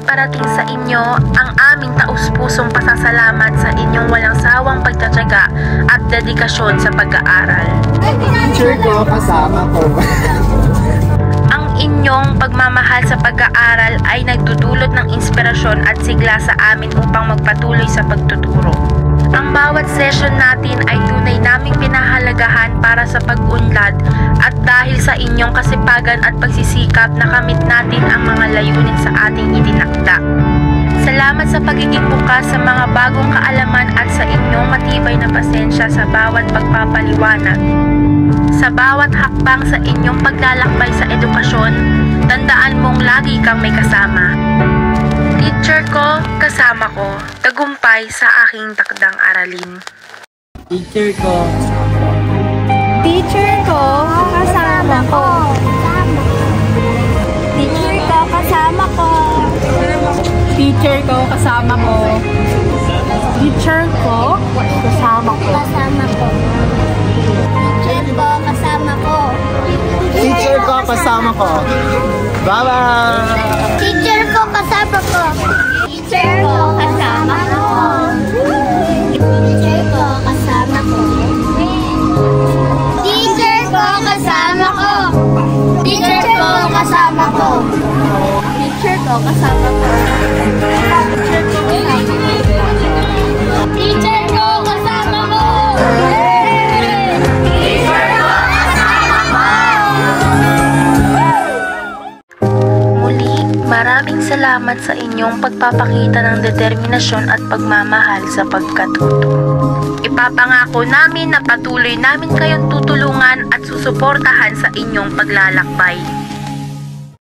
iparating sa inyo ang aming taus-pusong pasasalamat sa inyong walang sawang pagtatyaga at dedikasyon sa pag-aaral. Teacher ko, kasama ko. Ang inyong pagmamahal sa pag-aaral ay nagdudulot ng inspirasyon at sigla sa amin upang magpatuloy sa pagtuturo. Ang bawat session natin ay tunay naming pinahalagahan para sa pag-unlad at dahil sa inyong kasipagan at pagsisikap nakamit natin ang mga layunin sa ating itinakda. Salamat sa pagiging bukas sa mga bagong kaalaman at sa inyong matibay na pasensya sa bawat pagpapaliwanag. Sa bawat hakbang sa inyong paglalakbay sa edukasyon, tandaan mong lagi kang may kasama. Teacher ko, kasama ko, tagumpay sa aking takdang aralin. Teacher ko. Teacher ko, kasama ko. Teacher ko, kasama ko. Teacher ko, kasama ko. Teacher ko, kasama ko. Kasama ko. Teacher ko, kasama ko. Teacher ko, kasama ko. Bye-bye! Teacher ko, kasama ko. Teacher ko, kasama ko. Teacher ko, kasama ko. Teacher ko, kasama ko. Teacher ko, kasama ko. Teacher ko, kasama ko. Teacher ko, kasama ko. Maraming salamat sa inyong pagpapakita ng determinasyon at pagmamahal sa pagkatuto. Ipapangako namin na patuloy namin kayong tutulungan at susuportahan sa inyong paglalakbay.